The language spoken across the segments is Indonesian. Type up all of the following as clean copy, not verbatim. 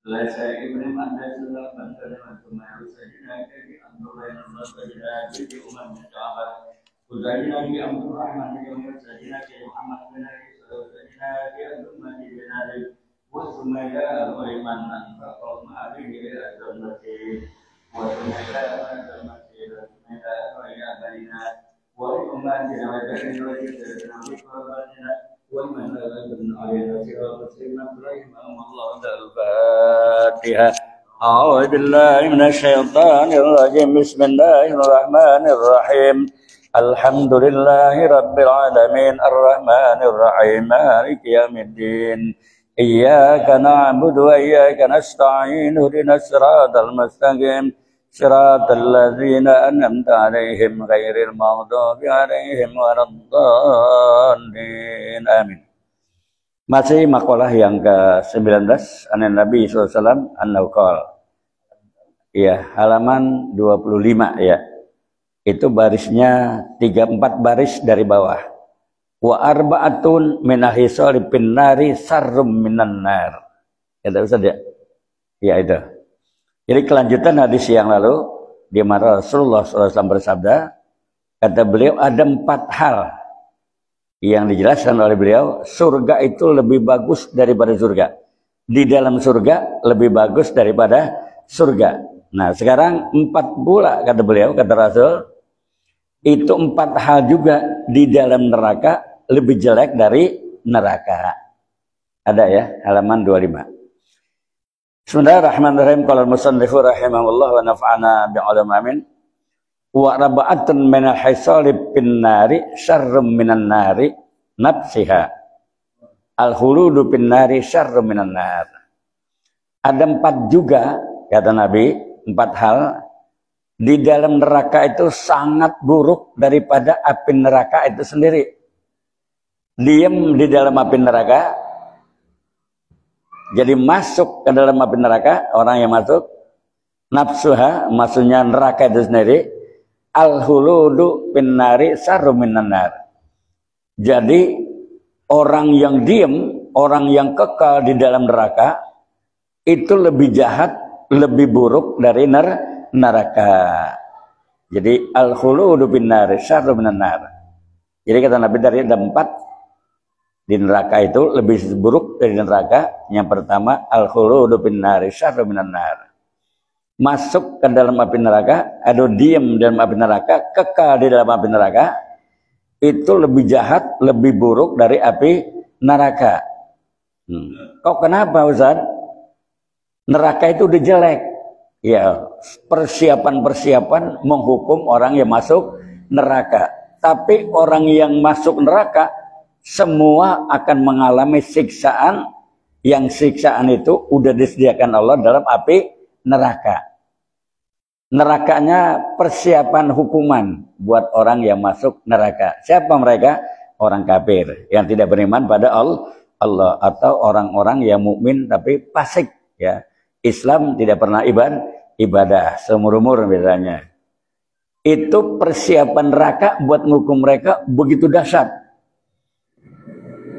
Lesa Ibrahim anda sudah bantuan untuk sajina di antara yang sajina di umat mencabar. Sajina di Abdul Rahman yang sajina di Muhammad bin Ali sajina di Abdul Madi bin Ali wa sumaya uliman anfaqo ma'ali azam masih wa sumaya azam masih sumaya wa ya baina wa umat bin Ali wa nabi qabatina ومن أذن علينا صراط سيدنا إبراهيم الله الفاتحة أعوذ بالله من الشيطان الرجيم بسم الله الرحمن الرحيم الحمد لله رب العالمين الرحمن الرحيم مالك يوم الدين إياك نعبد وإياك نستعين اهدنا الصراط المستقيم صراط الذين أنعمت عليهم غير المغضوب عليهم ولا الضالين آمين. Masih makalah yang ke-19 an Nabi SAW an-Nawqal. Ya, halaman 25 ya. Itu barisnya 3-4 baris dari bawah. Wa arba'atun min ahisalipin nari sarrum minan nar. Ya, tak usah dia. Ya itu. Jadi kelanjutan hadis yang lalu, di mana Rasulullah SAW bersabda, kata beliau ada 4 hal yang dijelaskan oleh beliau, surga itu lebih bagus daripada surga. Di dalam surga lebih bagus daripada surga. Nah sekarang 4 pula kata beliau, kata Rasul, itu 4 hal juga di dalam neraka lebih jelek dari neraka. Ada ya, halaman 25. Bismillahirrahmanirrahim. Qala al-musannifu rahimahullah wa naf'ana bi'alam amin. Wa raba'atun minal hisali bin nari syarrum minan nari nafsiha. Al-khuludu bin nari syarrum minan nar. Ada 4 juga kata Nabi, 4 hal di dalam neraka itu sangat buruk daripada api neraka itu sendiri. Diam di dalam api neraka. Jadi masuk ke dalam api neraka, orang yang masuk, nafsuha, maksudnya neraka itu sendiri, al-huludu bin nari sarrum minan nar. Jadi orang yang diem, orang yang kekal di dalam neraka, itu lebih jahat, lebih buruk dari neraka. Jadi al-huludu bin nari sarrum minan nar. Jadi kata Nabi dari ada 4 di neraka itu lebih buruk dari neraka. Yang pertama al-khuludu bin nari syarrun minan nar. Masuk ke dalam api neraka, atau diam dalam api neraka, kekal di dalam api neraka, itu lebih jahat, lebih buruk dari api neraka. Kok kenapa Ustaz? Neraka itu udah jelek. Ya, persiapan-persiapan menghukum orang yang masuk neraka. Tapi orang yang masuk neraka semua akan mengalami siksaan, yang siksaan itu udah disediakan Allah dalam api neraka. Nerakanya persiapan hukuman buat orang yang masuk neraka. Siapa mereka? Orang kafir yang tidak beriman pada Allah, atau orang-orang yang mukmin tapi fasik ya. Islam tidak pernah ibadah seumur-umur misalnya. Itu persiapan neraka buat menghukum mereka begitu dahsyat.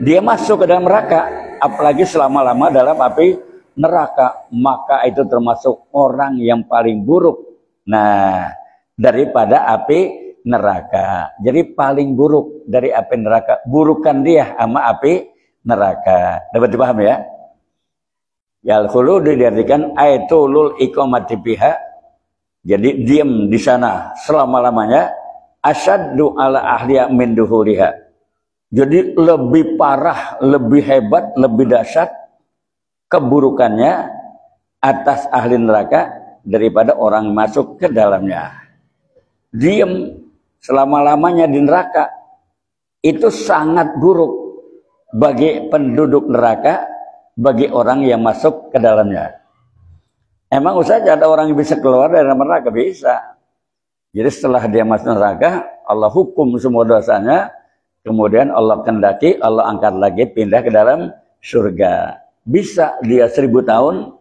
Dia masuk ke dalam neraka, apalagi selama-lama dalam api neraka, maka itu termasuk orang yang paling buruk. Nah, daripada api neraka. Jadi paling buruk dari api neraka, burukan dia sama api neraka. Dapat dipaham ya? Yal khulud diartikan aitulul iqamati biha. Jadi diam di sana selama-lamanya, asyaddu ala ahliya min duhuriha. Jadi lebih parah, lebih hebat, lebih dahsyat keburukannya atas ahli neraka daripada orang masuk ke dalamnya. Diam selama-lamanya di neraka itu sangat buruk bagi penduduk neraka, bagi orang yang masuk ke dalamnya. Emang Ustaz ada orang yang bisa keluar dari neraka? Bisa. Jadi setelah dia masuk neraka, Allah hukum semua dosanya. Kemudian Allah kendaki, Allah angkat lagi, pindah ke dalam surga. Bisa dia 1000 tahun,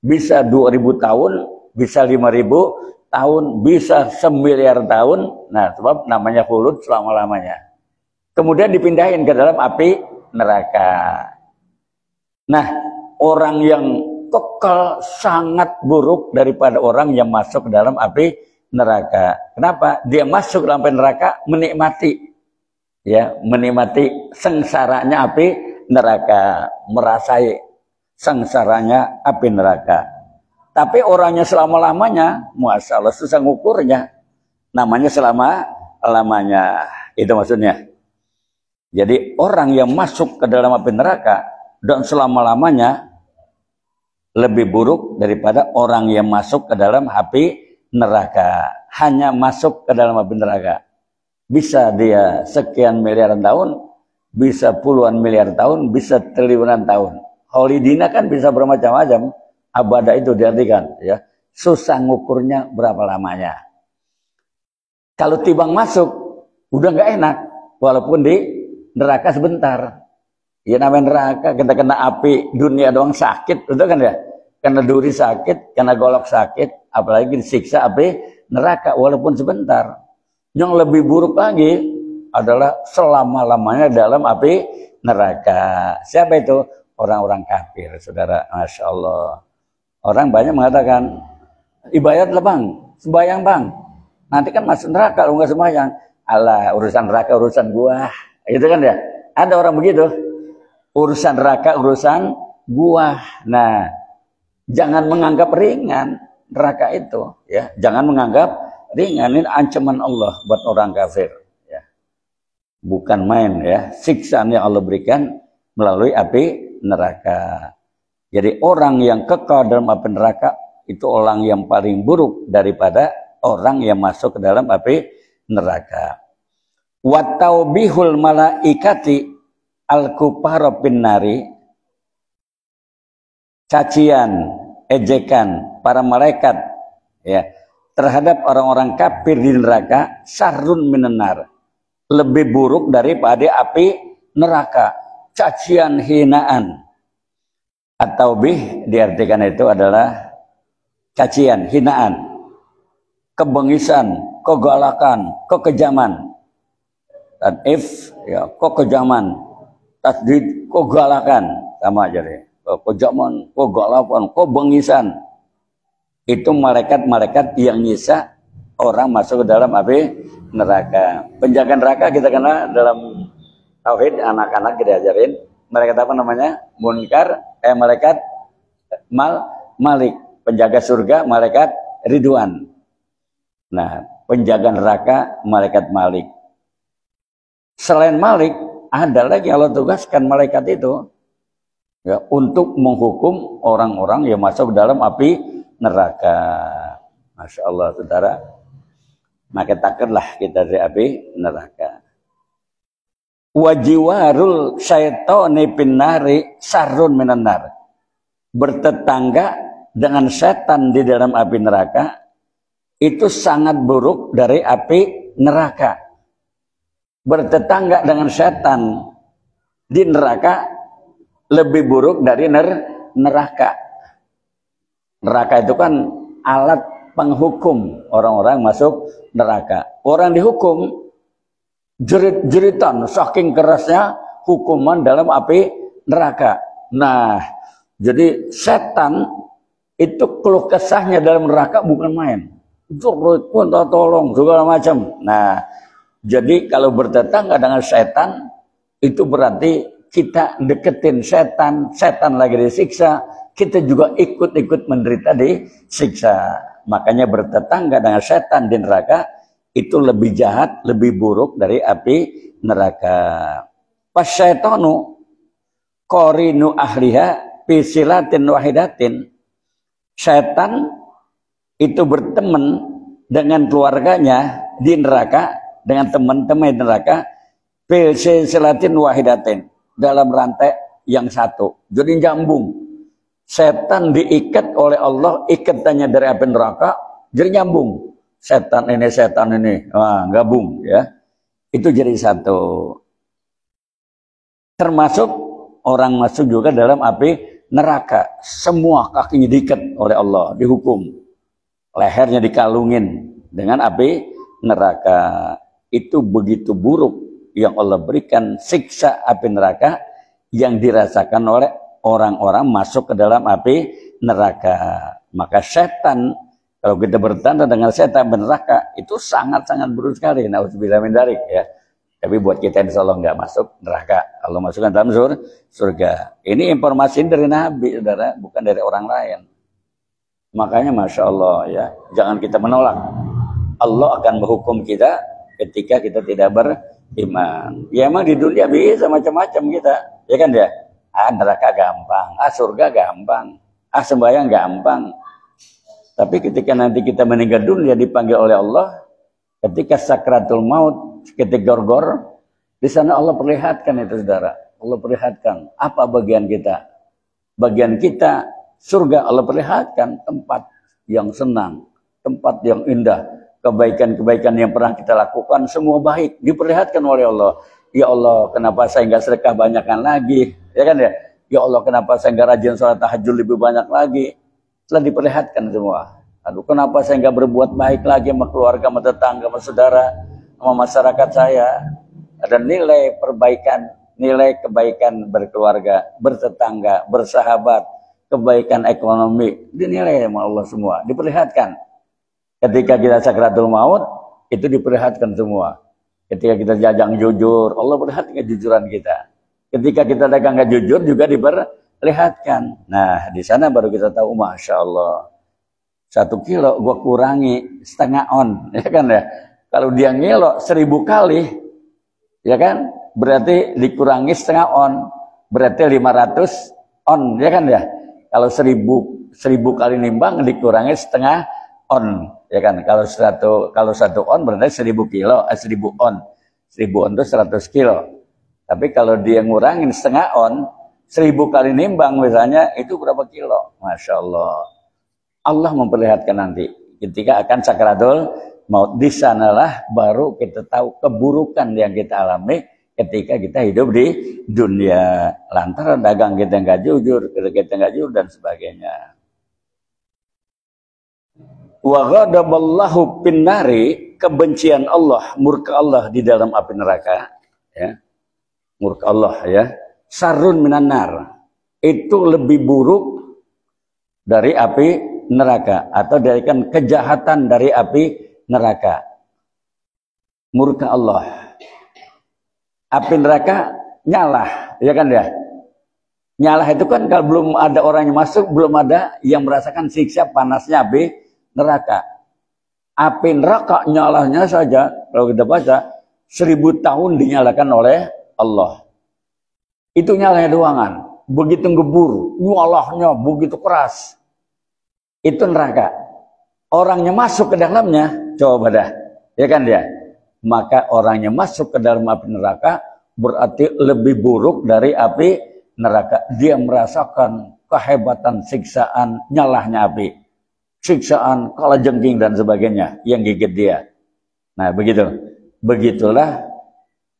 bisa 2000 tahun, bisa 5000 tahun, bisa 1.000.000.000 tahun. Nah, sebab namanya khulud selama-lamanya. Kemudian dipindahin ke dalam api neraka. Nah, orang yang kekal sangat buruk daripada orang yang masuk ke dalam api neraka. Kenapa? Dia masuk dalam api neraka menikmati, ya, menikmati sengsaranya api neraka, merasai sengsaranya api neraka. Tapi orangnya selama-lamanya, masya Allah, susah ngukurnya. Namanya selama-lamanya. Itu maksudnya. Jadi orang yang masuk ke dalam api neraka dan selama-lamanya lebih buruk daripada orang yang masuk ke dalam api neraka. Hanya masuk ke dalam api neraka. Bisa dia sekian miliaran tahun, bisa puluhan miliar tahun, bisa triliunan tahun. Holidina kan bisa bermacam-macam. Abada itu diartikan, ya. Susah ngukurnya berapa lamanya. Kalau tibang masuk, udah nggak enak. Walaupun di neraka sebentar. Ya namanya neraka, kita kena api dunia doang sakit, itu kan ya. Kena duri sakit, kena golok sakit, apalagi disiksa api neraka walaupun sebentar. Yang lebih buruk lagi adalah selama-lamanya dalam api neraka. Siapa itu? Orang-orang kafir, saudara. Masya Allah. Orang banyak mengatakan, ibadat lah bang, sembahyang bang. Nanti kan masuk neraka kalau nggak sembahyang. Alah, urusan neraka urusan gua. Gitu kan ya? Ada orang begitu. Urusan neraka urusan gua. Nah, jangan menganggap ringan neraka itu, ya. Jangan menganggap ringan, ini ancaman Allah buat orang kafir, ya. Bukan main, ya. Siksaan yang Allah berikan melalui api neraka. Jadi orang yang kekal dalam api neraka itu orang yang paling buruk daripada orang yang masuk ke dalam api neraka. Wa taubihul malaikati al-kufara pinnari, cacian, ejekan para malaikat, ya, terhadap orang-orang kafir di neraka, syarrun minan nar, lebih buruk daripada api neraka. Cacian, hinaan. Atau bih diartikan itu adalah cacian, hinaan, kebengisan, kegalakan, kekejaman. Dan if, ya, kekejaman, tasdid, kegalakan, sama aja deh. Kekejaman, kegalakan, kebengisan. Itu malaikat-malaikat yang nyisa orang masuk ke dalam api neraka. Penjaga neraka kita kenal dalam tauhid, anak-anak kita ajarin. Malaikat apa namanya? Munkar, malaikat Malik. Penjaga surga, malaikat Ridwan. Nah, penjaga neraka, malaikat Malik. Selain Malik, ada lagi Allah tugaskan malaikat itu, ya, untuk menghukum orang-orang yang masuk ke dalam api neraka. Masya Allah, saudara. Maka takutlah kita dari api neraka. Wajiwarul syaitoni pinnari sarrun minan nar. Bertetangga dengan setan di dalam api neraka itu sangat buruk dari api neraka. Bertetangga dengan setan di neraka lebih buruk dari neraka. Neraka itu kan alat penghukum orang-orang masuk neraka. Orang dihukum jerit-jeritan, saking kerasnya hukuman dalam api neraka. Nah, jadi setan itu keluh kesahnya dalam neraka bukan main. Jurut pun tolong segala macam. Nah, jadi kalau bertetangga dengan setan itu berarti kita deketin setan, setan lagi disiksa, kita juga ikut-ikut menderita disiksa. Makanya bertetangga dengan setan di neraka itu lebih jahat, lebih buruk dari api neraka. Pasyaitonu qorinu ahliha bisilatin wahidatin. Setan itu berteman dengan keluarganya di neraka, dengan teman-teman di neraka, bisilatin wahidatin, dalam rantai yang satu. Jadi nyambung. Setan diikat oleh Allah, ikatannya dari api neraka, jadi nyambung. Setan ini, wah, gabung, ya. Itu jadi satu. Termasuk orang masuk juga dalam api neraka. Semua kakinya diikat oleh Allah, dihukum. Lehernya dikalungin dengan api neraka. Itu begitu buruk yang Allah berikan siksa api neraka yang dirasakan oleh orang-orang masuk ke dalam api neraka. Maka setan, kalau kita bertanda dengan setan neraka, itu sangat-sangat buruk sekali. Nauzubillah min dzalik ya. Tapi buat kita insya Allah nggak masuk neraka. Allah masukkan dalam surga. Ini informasi dari Nabi, saudara, bukan dari orang lain. Makanya Masya Allah ya, jangan kita menolak. Allah akan menghukum kita ketika kita tidak beriman. Ya emang di dunia bisa macam-macam kita. Ya kan ya? Neraka gampang, surga gampang, sembahyang gampang. Tapi ketika nanti kita meninggal dunia dipanggil oleh Allah, ketika sakratul maut, ketika gorgor, di sana Allah perlihatkan itu saudara. Allah perlihatkan apa bagian kita. Bagian kita surga Allah perlihatkan tempat yang senang, tempat yang indah, kebaikan-kebaikan yang pernah kita lakukan semua baik diperlihatkan oleh Allah. Ya Allah, kenapa saya nggak sedekah banyakkan lagi? Ya kan ya? Ya Allah, kenapa saya nggak rajin sholat tahajud lebih banyak lagi? Telah diperlihatkan semua. Aduh, kenapa saya nggak berbuat baik lagi sama keluarga, sama tetangga, sama saudara, sama masyarakat saya? Ada nilai perbaikan, nilai kebaikan berkeluarga, bertetangga, bersahabat, kebaikan ekonomi, dinilai sama Allah semua, diperlihatkan. Ketika kita sakratul maut, itu diperlihatkan semua. Ketika kita dagang jujur, Allah perlihatkan kejujuran kita. Ketika kita dagang nggak jujur juga diperlihatkan. Nah, di sana baru kita tahu, Masya Allah. 1 kilo gua kurangi setengah on, ya kan ya? Kalau dia ngelok 1000 kali, ya kan? Berarti dikurangi setengah on, berarti 500 on, ya kan ya? Kalau 1000 kali nimbang dikurangi setengah on, ya kan? Kalau satu on berarti 1000 kilo, 1000 on. 1000 on itu 100 kilo. Tapi kalau dia ngurangin setengah on, 1000 kali nimbang misalnya, itu berapa kilo? Masya Allah. Allah memperlihatkan nanti ketika akan sakratul maut. Di sanalah baru kita tahu keburukan yang kita alami ketika kita hidup di dunia. Lantaran dagang kita nggak jujur, kita nggak jujur dan sebagainya. Wa ghadaballahu pinnari, kebencian Allah, murka Allah di dalam api neraka, ya. Murka Allah ya. Sarun minan nar, itu lebih buruk dari api neraka, atau dari kejahatan dari api neraka. Murka Allah. Api neraka nyala, ya kan ya? Nyala itu kan kalau belum ada orang yang masuk, belum ada yang merasakan siksa panasnya api neraka. Api neraka nyalanya saja, kalau kita baca, 1000 tahun dinyalakan oleh Allah. Itu nyalanya doangan. Begitu ngebur, nyalahnya begitu keras. Itu neraka. Orangnya masuk ke dalamnya, coba dah, ya kan dia. Maka orangnya masuk ke dalam api neraka berarti lebih buruk dari api neraka. Dia merasakan kehebatan siksaan nyalahnya api, siksaan kalajengking dan sebagainya yang gigit dia. Nah begitulah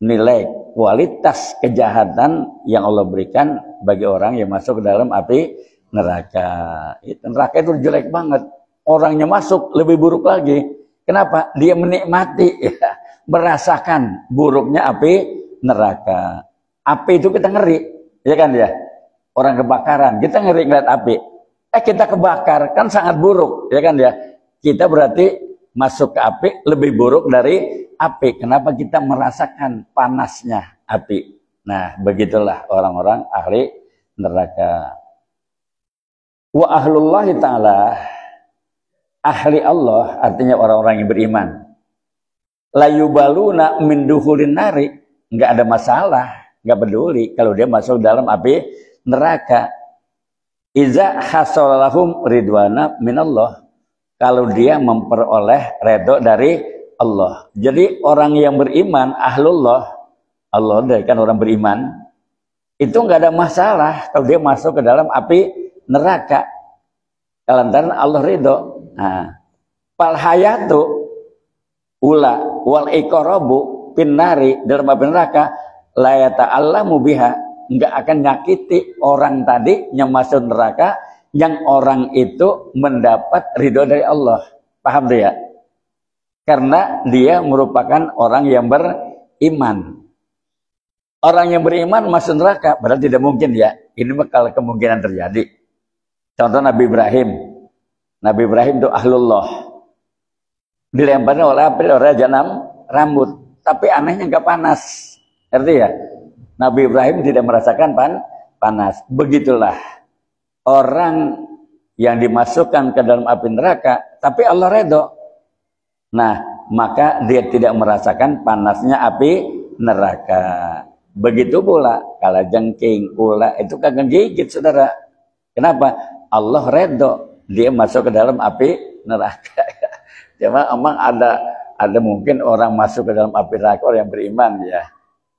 nilai kualitas kejahatan yang Allah berikan bagi orang yang masuk ke dalam api neraka. Neraka itu jelek banget. Orangnya masuk lebih buruk lagi. Kenapa? Dia menikmati, ya, merasakan buruknya api neraka. Api itu kita ngeri, ya kan ya? Orang kebakaran, kita ngeri ngeliat api. Kita kebakar, kan sangat buruk, ya kan ya? Kita berarti masuk ke api lebih buruk dari api. Kenapa? Kita merasakan panasnya api. Nah, begitulah orang-orang ahli neraka. Wa ahlullahi ta'ala, ahli Allah artinya orang-orang yang beriman. La yubaluna min dukhulin nari, enggak ada masalah, enggak peduli kalau dia masuk dalam api neraka. Iza hasalahum ridwana minallah, kalau dia memperoleh redho dari Allah. Jadi orang yang beriman, ahlullah, Allah dari kan orang beriman, itu enggak ada masalah kalau dia masuk ke dalam api neraka, lantaran Allah ridho. Nah, fal hayatu ula wal iqrabu pinnari, dalam api neraka la yata'allamu biha, enggak akan nyakiti orang tadi yang masuk neraka, yang orang itu mendapat ridho dari Allah. Paham tuh ya? Karena dia merupakan orang yang beriman. Orang yang beriman masuk neraka, berarti tidak mungkin ya. Ini bakal kemungkinan terjadi. Contoh Nabi Ibrahim. Nabi Ibrahim itu ahlullah. Dilemparnya oleh api, oleh Raja rambut. Tapi anehnya nggak panas. Ngerti ya? Nabi Ibrahim tidak merasakan panas. Begitulah orang yang dimasukkan ke dalam api neraka, tapi Allah redho. Nah, maka dia tidak merasakan panasnya api neraka. Begitu pula kalajengking, ular itu kagak gigit, saudara. Kenapa? Allah redho dia masuk ke dalam api neraka. Cuma emang ada mungkin orang masuk ke dalam api neraka orang yang beriman ya.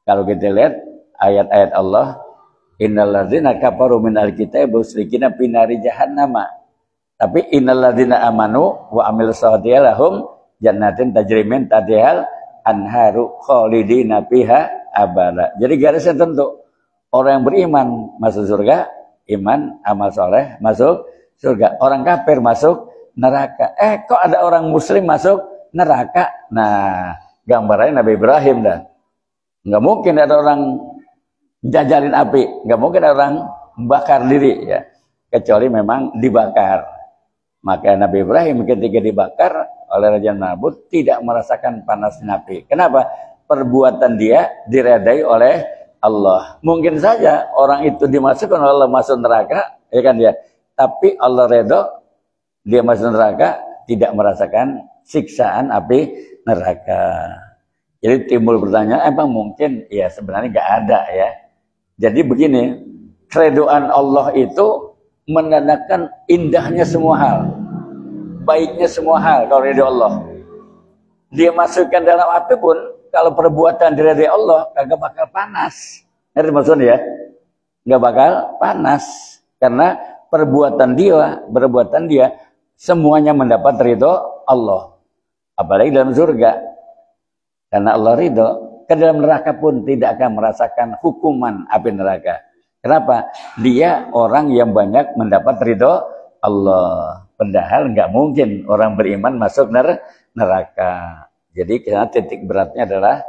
Kalau kita lihat ayat-ayat Allah, innalladzina kafaru minal kitabi musyrikina finari jahannama. Tapi innalladzina amanu wa amilus solihati lahum jannatin tajri min tahtihal anharu khalidina fiha abada. Jadi garisnya tentu orang yang beriman masuk surga, iman amal soleh masuk surga. Orang kafir masuk neraka. Kok ada orang muslim masuk neraka? Nah, gambarannya Nabi Ibrahim dah. Nggak mungkin ada orang jajalin api, nggak mungkin ada orang bakar diri ya, kecuali memang dibakar. Maka Nabi Ibrahim ketika dibakar oleh Raja Namrud tidak merasakan panasnya api. Kenapa? Perbuatan dia diredai oleh Allah. Mungkin saja orang itu dimasukkan oleh Allah masuk neraka, ya kan ya. Tapi Allah redho dia masuk neraka tidak merasakan siksaan api neraka. Jadi timbul pertanyaan, emang mungkin? Ya sebenarnya nggak ada ya. Jadi begini, keredoan Allah itu menandakan indahnya semua hal, baiknya semua hal. Kalau ridho Allah, dia masukkan dalam api pun, kalau perbuatan diridhoi Allah, kagak bakal panas. Ngerti maksudnya ya? Nggak bakal panas karena perbuatan dia semuanya mendapat ridho Allah. Apalagi dalam surga. Karena Allah ridho, ke dalam neraka pun tidak akan merasakan hukuman api neraka. Kenapa? Dia orang yang banyak mendapat ridho Allah. Padahal nggak mungkin orang beriman masuk neraka. Jadi karena titik beratnya adalah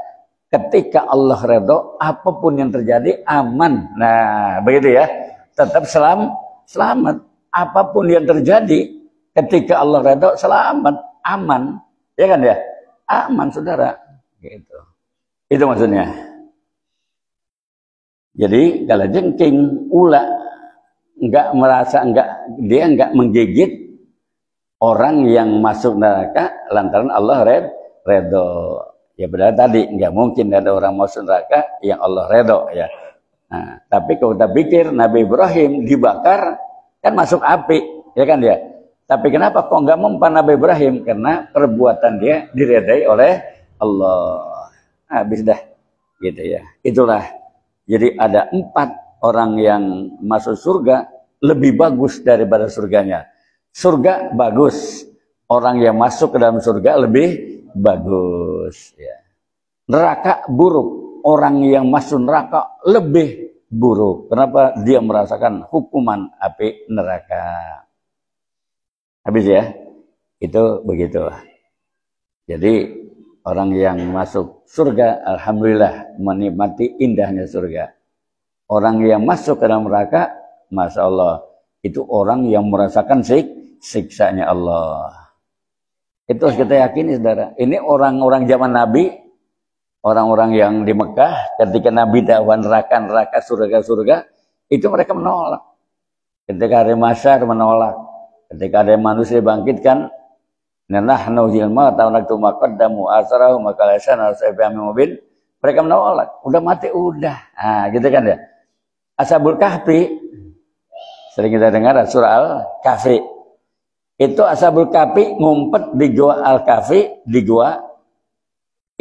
ketika Allah ridho, apapun yang terjadi aman. Nah, begitu ya. Tetap selamat. Apapun yang terjadi ketika Allah ridho, selamat, aman. Ya kan ya? Aman, saudara. Gitu. Itu maksudnya. Jadi kalau jengking, ular dia nggak menggigit orang yang masuk neraka lantaran Allah redho. Ya benar tadi nggak mungkin ada orang masuk neraka yang Allah redho ya. Nah, tapi kalau kita pikir Nabi Ibrahim dibakar kan masuk api, ya kan dia. Tapi kenapa kok nggak mempan Nabi Ibrahim? Karena perbuatan dia diredai oleh Allah. Habis dah gitu ya. Itulah. Jadi ada 4 orang yang masuk surga lebih bagus daripada surganya. Surga bagus, orang yang masuk ke dalam surga lebih bagus ya. Neraka buruk, orang yang masuk neraka lebih buruk. Kenapa? Dia merasakan hukuman api neraka. Habis ya. Itu begitu. Jadi orang yang masuk surga, alhamdulillah menikmati indahnya surga. Orang yang masuk ke dalam neraka, masya Allah, itu orang yang merasakan siksanya Allah. Itu harus kita yakini, saudara. Ini orang-orang zaman Nabi, orang-orang yang di Mekah, ketika Nabi dakwah neraka, surga, itu mereka menolak. Ketika hari masyar menolak. Ketika ada manusia dibangkitkan, nahnu hilma ta'anaktu maqaddamu asrahu makalasan al-sayfami mubin, mereka menolak. Udah mati, udah. Nah, gitu kan ya. Ashabul Kahfi, sering kita dengar surah Al-Kahfi. Itu Ashabul Kahfi ngumpet di gua Al-Kahfi, di gua.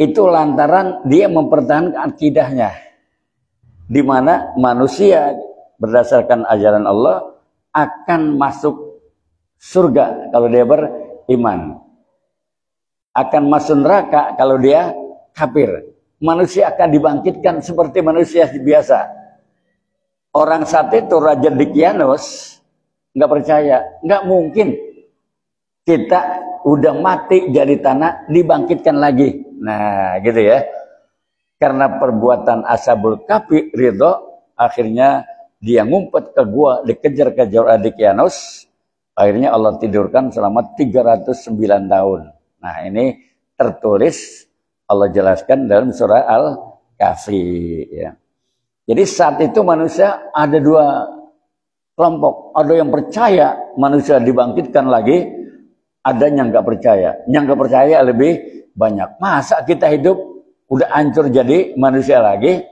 Itu lantaran dia mempertahankan akidahnya. Di mana manusia berdasarkan ajaran Allah akan masuk surga kalau dia beriman. Akan masuk neraka kalau dia kafir. Manusia akan dibangkitkan seperti manusia biasa. Orang saat itu Raja Dicyanus nggak percaya, nggak mungkin kita udah mati jadi tanah dibangkitkan lagi. Nah, gitu ya. Karena perbuatan Ashabul Kahfi ridho, akhirnya dia ngumpet ke gua, dikejar-kejar Adikianus, akhirnya Allah tidurkan selama 309 tahun. Nah, ini tertulis Allah jelaskan dalam surah Al-Kahfi, ya. Jadi saat itu manusia ada dua kelompok, ada yang percaya manusia dibangkitkan lagi, ada yang nggak percaya. Yang nggak percaya lebih banyak. Masa kita hidup udah hancur jadi manusia lagi?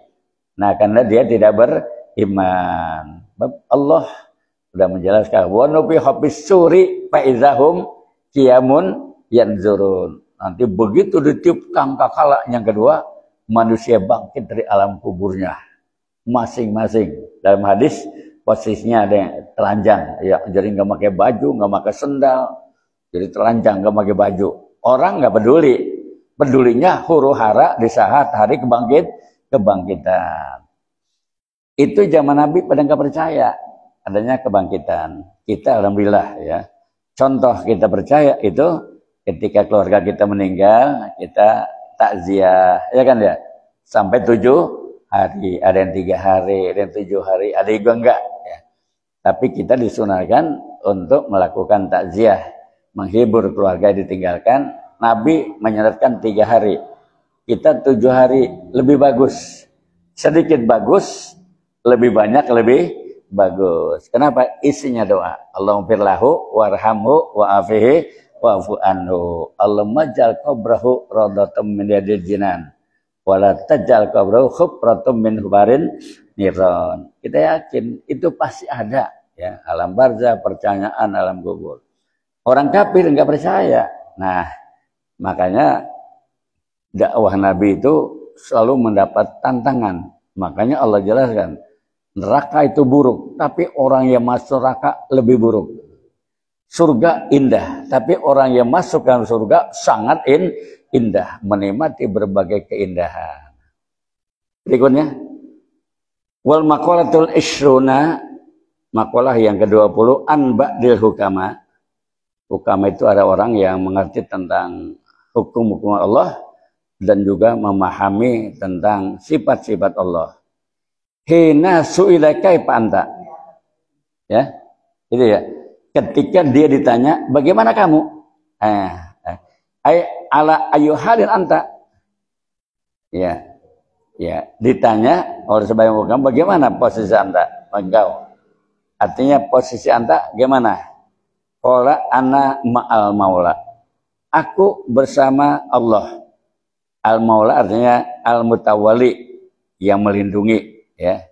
Nah, karena dia tidak beriman. Allah sudah menjelaskan, wa nufiha fis-suri fa idzahum qiyamun yanzurun. Nanti begitu ditiup sangkakala yang kedua, manusia bangkit dari alam kuburnya masing-masing. Dalam hadis posisinya ada yang telanjang, ya, jadi nggak pakai baju, nggak pakai sendal, jadi telanjang, nggak pakai baju. Orang nggak peduli, pedulinya huru hara di saat hari kebangkitan. Itu zaman Nabi pada nggak percaya adanya kebangkitan. Kita alhamdulillah, ya. Contoh kita percaya itu ketika keluarga kita meninggal, kita takziah, ya kan ya, sampai 7 hari, ada yang 3 hari, ada yang 7 hari, ada juga enggak, ya. Tapi kita disunahkan untuk melakukan takziah, menghibur keluarga yang ditinggalkan. Nabi menyarankan 3 hari, kita 7 hari, lebih bagus. Sedikit bagus, lebih banyak lebih bagus. Kenapa? Isinya doa. Allahumma firlahu warhamhu wa'afihi wa'fu anhu. Allahumma jal qabrahu radhatam min yadil jinan. Wala tajal qabrahu khufratum min hubarin niron. Kita yakin itu pasti ada, ya, alam barzah, percayaan alam kubur. Orang kafir enggak percaya. Nah, makanya dakwah Nabi itu selalu mendapat tantangan. Makanya Allah jelaskan, neraka itu buruk, tapi orang yang masuk neraka lebih buruk. Surga indah, tapi orang yang masuk ke surga sangat indah, menikmati berbagai keindahan. Berikutnya, wal maqalatul ishruna, maqalah yang ke-20, an ba'dil hukama. Hukama itu ada orang yang mengerti tentang hukum-hukum Allah dan juga memahami tentang sifat-sifat Allah. Hina su'ila kaifa anta. Ya, itu ya. Ketika dia ditanya, bagaimana kamu? Ala ayyuhalin anta. Ya. Ya, ditanya oleh sebagian ulama, bagaimana posisi anta? Engkau. Artinya posisi anta gimana? Qala ana ma'al maula. Aku bersama Allah. Al maula artinya al mutawali, yang melindungi, ya.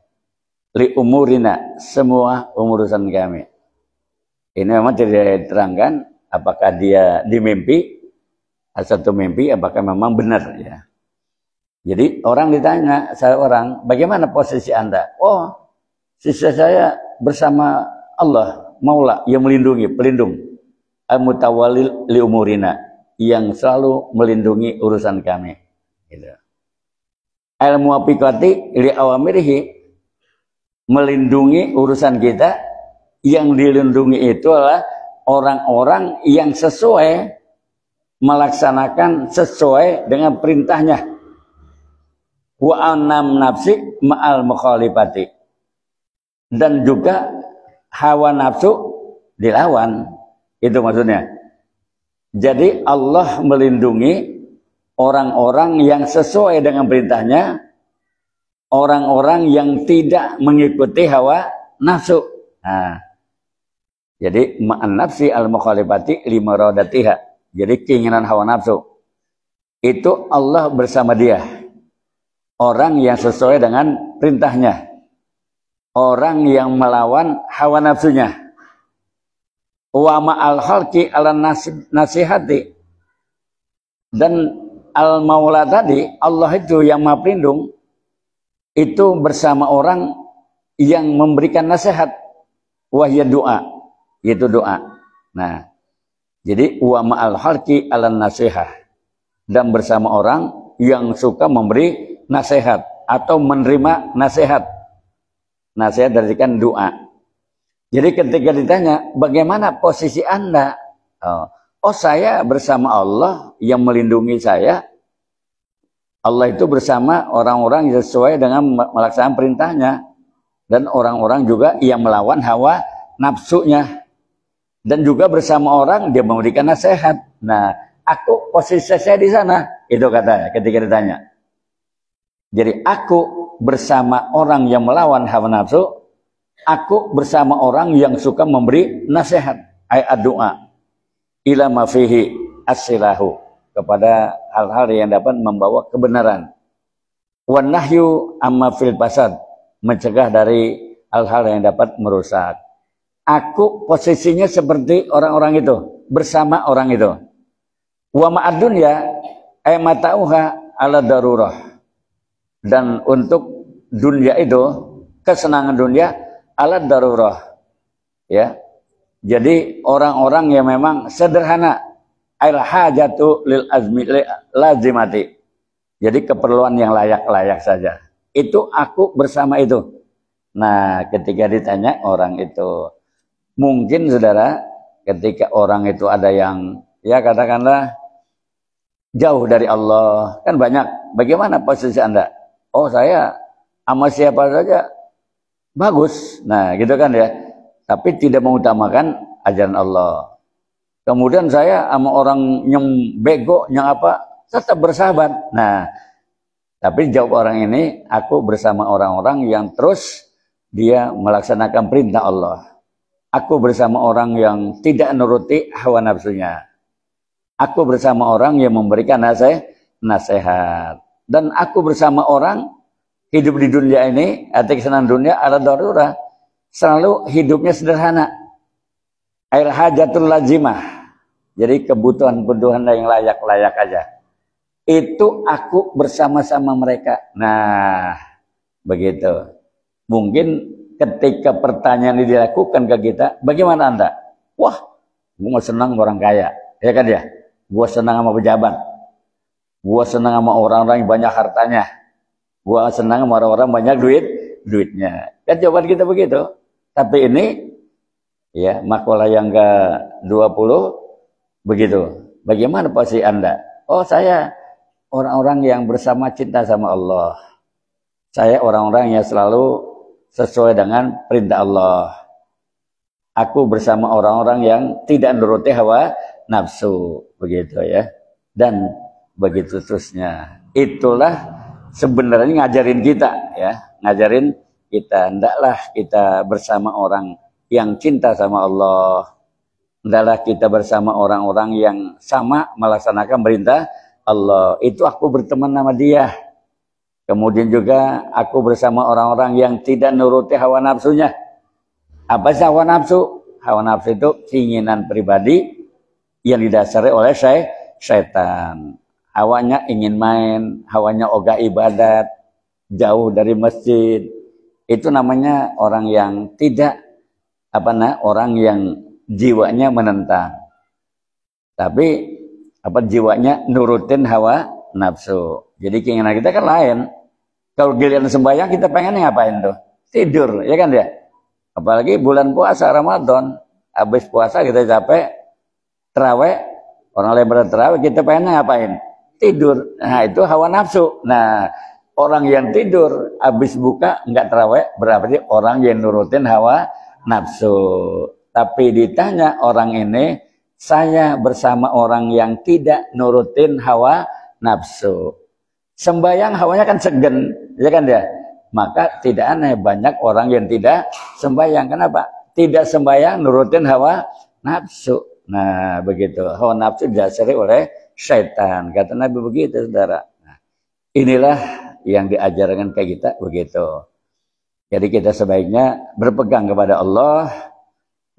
Li umurina, semua urusan kami. Ini memang tidak diterangkan apakah dia di mimpi, satu mimpi, apakah memang benar, ya. Jadi orang ditanya, saya orang, bagaimana posisi Anda? Oh, sisa saya bersama Allah, Maula, yang melindungi, pelindung. Al-mutawallil li umurina, yang selalu melindungi urusan kami. Gitu. Al-muwafiqati li awamirihi, melindungi urusan kita. Yang dilindungi itu adalah orang-orang yang sesuai, melaksanakan sesuai dengan perintahnya. Wa anam nafsi ma'al mukhalifati. Dan juga hawa nafsu dilawan. Itu maksudnya. Jadi Allah melindungi orang-orang yang sesuai dengan perintahnya, orang-orang yang tidak mengikuti hawa nafsu. Nah, jadi ma'an nafsi al-mukhalifati lima radatiha. Jadi keinginan hawa nafsu itu Allah bersama dia. Orang yang sesuai dengan perintahnya. Orang yang melawan hawa nafsunya. Wa ma'al khalqi ala nasihati. Dan al-maula tadi, Allah itu yang maha pelindung, itu bersama orang yang memberikan nasihat. Wahya doa. Itu doa. Nah, jadi wa ma'al khalqi ala nasihah. Dan bersama orang yang suka memberi nasihat atau menerima nasihat. Nasihat artikan doa. Jadi ketika ditanya, bagaimana posisi Anda? Oh, saya bersama Allah yang melindungi saya. Allah itu bersama orang-orang yang sesuai dengan melaksanakan perintahnya. dan orang-orang juga yang melawan hawa nafsunya, dan juga bersama orang dia memberikan nasihat. Nah, aku posisi saya di sana, itu katanya ketika ditanya. Jadi aku bersama orang yang melawan hawa nafsu, aku bersama orang yang suka memberi nasihat, ayat doa ila ma fihi as-silahu, kepada hal-hal yang dapat membawa kebenaran, wan nahyu amma fil fasad, mencegah dari hal-hal yang dapat merusak. Aku posisinya seperti orang-orang itu, bersama orang itu. Wa ma'ad dunya ay mata'uha ala darurah, dan untuk dunia itu, kesenangan dunia ala darurah, ya. Jadi orang-orang yang memang sederhana, al hajatu lil azmi lazimati, jadi keperluan yang layak-layak saja, itu aku bersama itu. Nah, ketika ditanya orang itu, mungkin saudara, ketika orang itu ada yang ya katakanlah jauh dari Allah, kan banyak. Bagaimana posisi Anda? Oh, saya sama siapa saja bagus. Nah, gitu kan ya. Tapi tidak mengutamakan ajaran Allah. Kemudian saya sama orang yang bego, yang apa, tetap bersahabat. Nah, tapi jawab orang ini, aku bersama orang-orang yang terus dia melaksanakan perintah Allah. Aku bersama orang yang tidak menuruti hawa nafsunya. Aku bersama orang yang memberikan nasihat. Dan aku bersama orang hidup di dunia ini, arti kesenangan dunia ala darurah, selalu hidupnya sederhana. Ail hajatul lazimah, jadi kebutuhan-kebutuhan yang layak-layak aja. Itu aku bersama-sama mereka. Nah, begitu. Mungkin ketika pertanyaan ini dilakukan ke kita, bagaimana Anda? Wah, gue senang sama orang kaya, ya kan ya? Gue senang sama pejabat. Gue senang sama orang-orang yang banyak hartanya. Gue senang sama orang-orang banyak duitnya. Kan jawaban kita begitu. Tapi ini, ya, makalah yang ke-20, begitu. Bagaimana posisi Anda? Oh, saya orang-orang yang bersama cinta sama Allah. Saya orang-orang yang selalu sesuai dengan perintah Allah. Aku bersama orang-orang yang tidak menuruti hawa nafsu, begitu ya. Dan begitu terusnya. Itulah sebenarnya ngajarin kita, ya, ngajarin kita. Hendaklah kita bersama orang yang cinta sama Allah. Hendaklah kita bersama orang-orang yang sama melaksanakan perintah Allah. Itu aku berteman sama dia. Kemudian juga aku bersama orang-orang yang tidak nuruti hawa nafsunya. Apa sih hawa nafsu? Hawa nafsu itu keinginan pribadi yang didasari oleh syaitan. Hawanya ingin main, hawanya ogah ibadat, jauh dari masjid. Itu namanya orang yang tidak, orang yang jiwanya menentang. Tapi jiwanya nurutin hawa nafsu. Jadi keinginan kita kan lain. Kalau giliran sembahyang kita pengen ngapain tuh? Tidur, ya kan ya? Apalagi bulan puasa Ramadan, habis puasa kita capek, terawih, orang lain berterawih, kita pengen ngapain? Tidur. Nah, itu hawa nafsu. Nah, orang yang tidur habis buka enggak terawih berarti orang yang nurutin hawa nafsu. Tapi ditanya orang ini, saya bersama orang yang tidak nurutin hawa nafsu. Sembayang hawanya kan segen, ya kan ya? Maka tidak aneh banyak orang yang tidak sembayang. Kenapa? Tidak sembayang nurutin hawa nafsu. Nah, begitu. Hawa nafsu didasari oleh syaitan. Kata Nabi begitu, saudara. Nah, inilah yang diajarkan ke kita begitu. Jadi kita sebaiknya berpegang kepada Allah,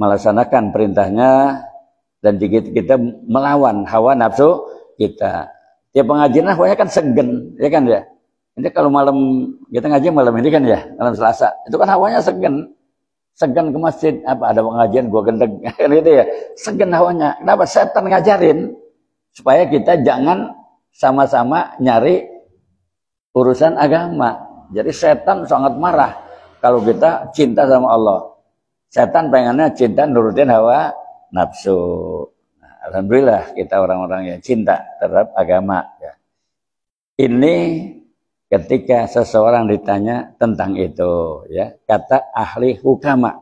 melaksanakan perintahnya, dan kita melawan hawa nafsu kita. Ya pengajian hawanya kan segen, ya kan ya. Ini kalau malam kita ngaji malam ini kan ya, malam Selasa, itu kan hawanya segen. Segen ke masjid, ada pengajian gua gendeng gitu ya. Segen hawanya. Kenapa? Setan ngajarin supaya kita jangan sama-sama nyari urusan agama. Jadi setan sangat marah kalau kita cinta sama Allah. Setan pengennya cinta nurutin hawa nafsu. Nah, alhamdulillah kita orang-orang yang cinta terhadap agama. Ya. Ini ketika seseorang ditanya tentang itu, ya, kata ahli hukama,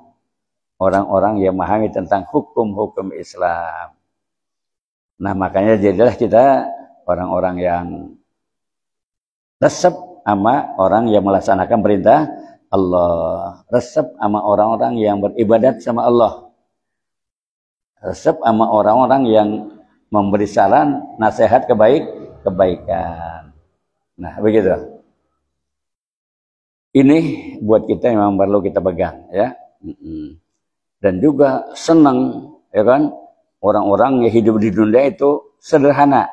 orang-orang yang memahami tentang hukum-hukum Islam. Nah, makanya jadilah kita orang-orang yang resep sama orang yang melaksanakan perintah Allah, resep sama orang-orang yang beribadat sama Allah, resep sama orang-orang yang memberi saran, nasihat kebaikan. Nah, begitu. Ini buat kita memang perlu kita pegang, ya. Dan juga senang, ya kan? Orang-orang yang hidup di dunia itu sederhana.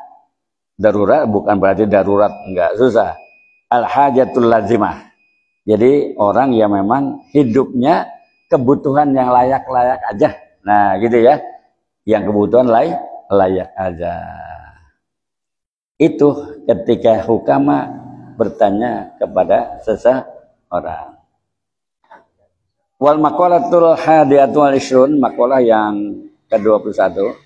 Darurat bukan berarti darurat enggak susah. Al-hajatul lazimah. Jadi orang yang memang hidupnya kebutuhan yang layak-layak aja. Nah, gitu ya. Yang kebutuhan layak aja. Itu ketika hukama bertanya kepada seseorang. Wal maqalatul hadiyatu wal ishrun, maqalah yang ke-21.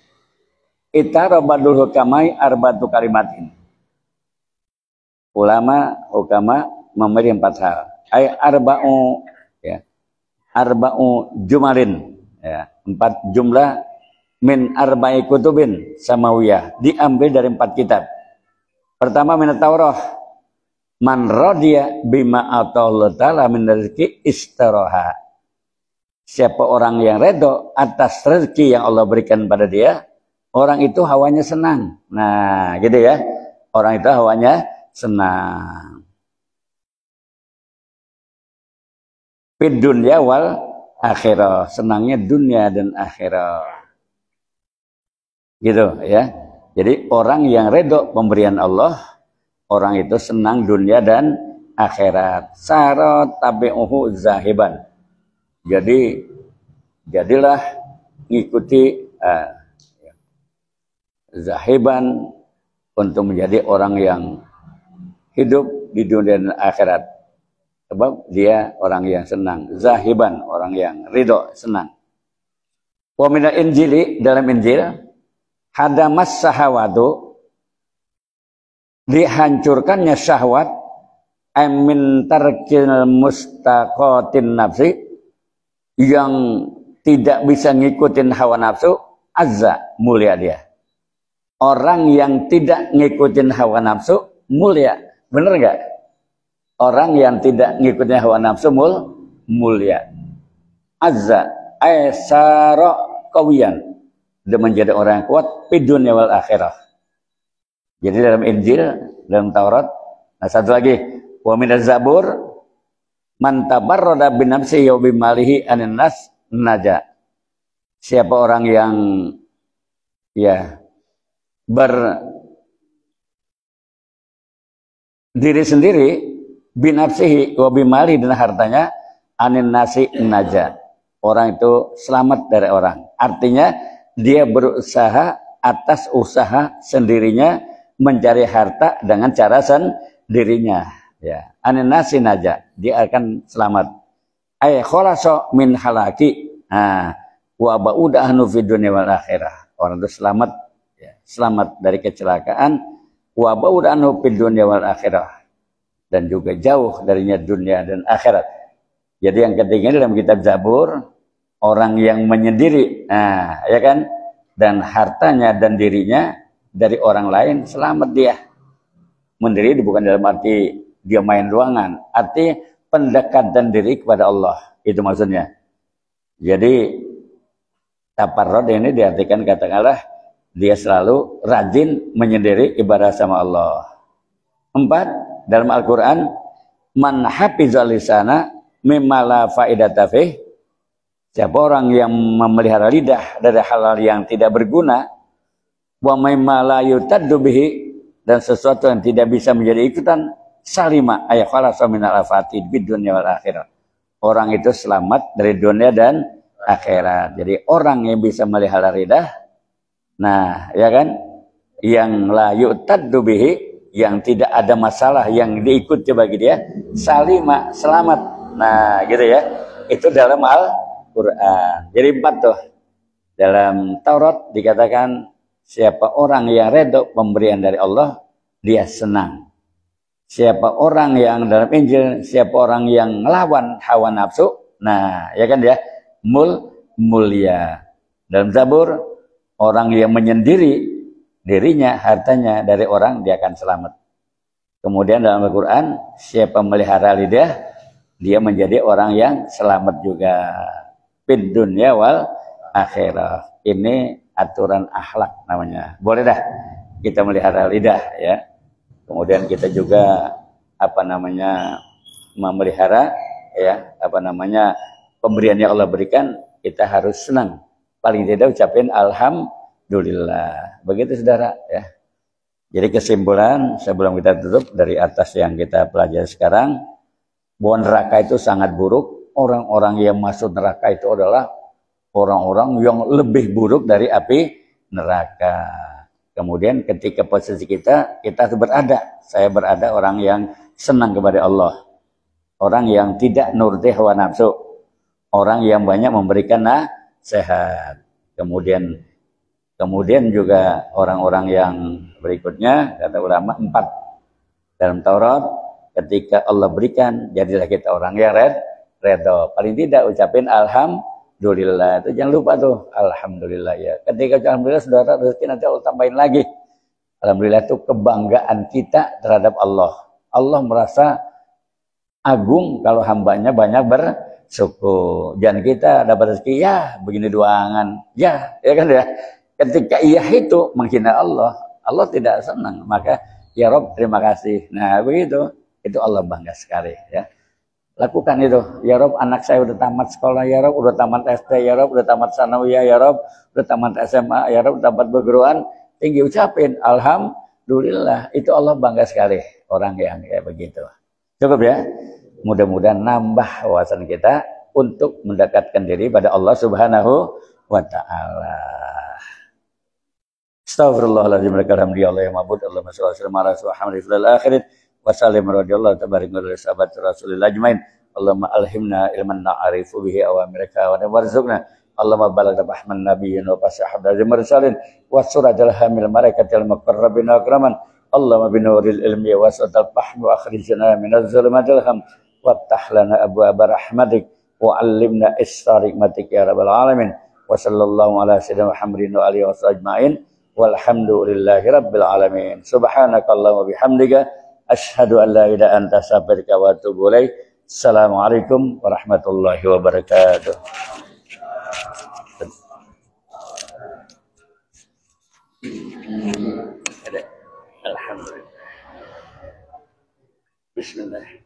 Itarabadul hukamai arbatu kalimatin. Ulama hukama memberi 4 hal. Ay arba'u, ya. Arba'u jumalin, ya. 4 jumlah min arba'i kutubin samawiyah, diambil dari 4 kitab. Pertama min Taurah. Man radiya bima atalla ta'ala min rizki istiraha. Siapa orang yang redho atas rezeki yang Allah berikan pada dia, orang itu hawanya senang. Nah, gitu ya. Orang itu hawanya senang. Fid dunya wal akhirah. Senangnya dunia dan akhirat. Gitu ya. Jadi orang yang redho pemberian Allah, orang itu senang dunia dan akhirat. Sarat tabi'uhu zahiban. Jadi jadilah ngikuti zahiban untuk menjadi orang yang hidup di dunia dan akhirat. Sebab dia orang yang senang. Zahiban, orang yang ridho, senang. Wa minal injili, dalam Injil, hadamas sahawatu, dihancurkannya syahwat, amin tarkil mustaqatin nafsi, yang tidak bisa ngikutin hawa nafsu, azza, mulia dia. Orang yang tidak ngikutin hawa nafsu, mulia. Bener nggak? Orang yang tidak ngikutin hawa nafsu, mulia. Azza, aisara kawiyan. Dia menjadi orang yang kuat, fid dunya wal akhirah. Jadi dalam Injil, dalam Taurat, nah satu lagi, wa minaz zabur, man tabarrada bi nafsihi wa bi malihi anin nas naja. Siapa orang yang ya berdiri sendiri binafsihi wa bimali, dan hartanya anin nasi naja, orang itu selamat dari orang. Artinya dia berusaha atas usaha sendirinya mencari harta dengan cara sendirinya, ya. Anin nasi naja, dia akan selamat. Ay khalaso min halaki, wa ba'uda ahnu fid dunya wal akhirah. Orang itu selamat, ya, selamat dari kecelakaan, wa ba'uda anhu fid dunya wal akhirah, dan juga jauh darinya dunia dan akhirat. Jadi yang ketiga dalam kitab Zabur, orang yang menyendiri, ya kan, dan hartanya dan dirinya dari orang lain, selamat dia. Mendiri bukan dalam arti dia main ruangan, arti pendekatan diri kepada Allah, itu maksudnya. Jadi taparrod ini diartikan, katakanlah dia selalu rajin menyendiri ibadah sama Allah. 4, dalam Al-Quran, man hafizal lisana mimma la faidata fih. Siapa orang yang memelihara lidah dari hal-hal yang tidak berguna, wa mimma la yutaddu bihi, dan sesuatu yang tidak bisa menjadi ikutan, salima ay khalasa minal afati bid dunya wal akhirah. Orang itu selamat dari dunia dan akhirat. Jadi orang yang bisa melihara lidah, nah, ya kan, yang la yutaddu bihi, yang tidak ada masalah yang diikuti bagi dia, salima, selamat. Nah, gitu ya. Itu dalam Al-Quran. Jadi 4 tuh. Dalam Taurat dikatakan siapa orang yang redho pemberian dari Allah, dia senang. siapa orang yang dalam Injil, siapa orang yang ngelawan hawa nafsu, nah ya kan ya, mulia. Dalam Zabur, orang yang menyendiri dirinya, hartanya dari orang, dia akan selamat. Kemudian dalam Al-Quran, siapa melihara lidah, dia menjadi orang yang selamat juga. Fid dunya wal akhirah. Ini aturan akhlak namanya. Boleh dah kita melihara lidah ya. Kemudian kita juga memelihara ya, pemberian yang Allah berikan, kita harus senang. Paling tidak ucapin alhamdulillah. Begitu saudara ya. Jadi kesimpulan sebelum kita tutup dari atas yang kita pelajari sekarang, bahwa neraka itu sangat buruk. Orang-orang yang masuk neraka itu adalah orang-orang yang lebih buruk dari api neraka. Kemudian ketika posisi kita berada. Saya berada orang yang senang kepada Allah. Orang yang tidak nuruti hawa nafsu. Orang yang banyak memberikan sehat. Kemudian juga orang-orang yang berikutnya, kata ulama 4 dalam Taurat, ketika Allah berikan, jadilah kita orang yang redho. Paling tidak ucapin alhamdulillah. Itu jangan lupa tuh, alhamdulillah ya. Ketika alhamdulillah, saudara, rezeki nanti Allah tambahin lagi. Alhamdulillah itu kebanggaan kita terhadap Allah. Allah merasa agung kalau hambanya banyak bersyukur. Jangan kita dapat rezeki, ya begini doangan. Ya kan ya. Ketika iya itu menghina Allah, Allah tidak senang. Maka, ya Rob, terima kasih. Nah begitu, itu Allah bangga sekali ya. Lakukan itu. Ya Rob, anak saya udah tamat sekolah. Ya Rob, udah tamat SD. Ya Rob, udah tamat sanawiyah. Ya Rob, udah tamat SMA. Ya Rob, tamat perguruan tinggi. Ucapin alhamdulillah. Itu Allah bangga sekali orang yang kayak begitu. Cukup ya. Mudah-mudahan nambah wawasan kita untuk mendekatkan diri pada Allah Subhanahu wa Ta'ala. Astaghfirullahaladzim. Alhamdulillah ya ma'bud. Allahumma sholli ala sayyidina fil akhirin wa sallim radhiyallahu tabaraka wa sahabat Rasulillah ajmain. Allahumma alhimna ilman na'rifu bihi awamiraka wa warzuqna. Allahumma balagha bahman nabiyyin wa fasahada mursalin wa surajal hamil malaikatil muqarrabin akraman. Allahumma binuril ilmi wa satal fahmi wa akhrijna minaz zulumatil ham waftah lana abwaaba rahmatik wa 'allimna israr hikmatik ya rabbal alamin. Wa sallallahu ala sayyidina Muhammadin wa alihi wasajmain. Walhamdulillahi rabbil alamin. Subhanakallahumma bihamdika asyhadu an la ilaha illa anta astaghfiruka wa atubu ilaik. Assalamualaikum warahmatullahi wabarakatuh. Alhamdulillah. Bismillah.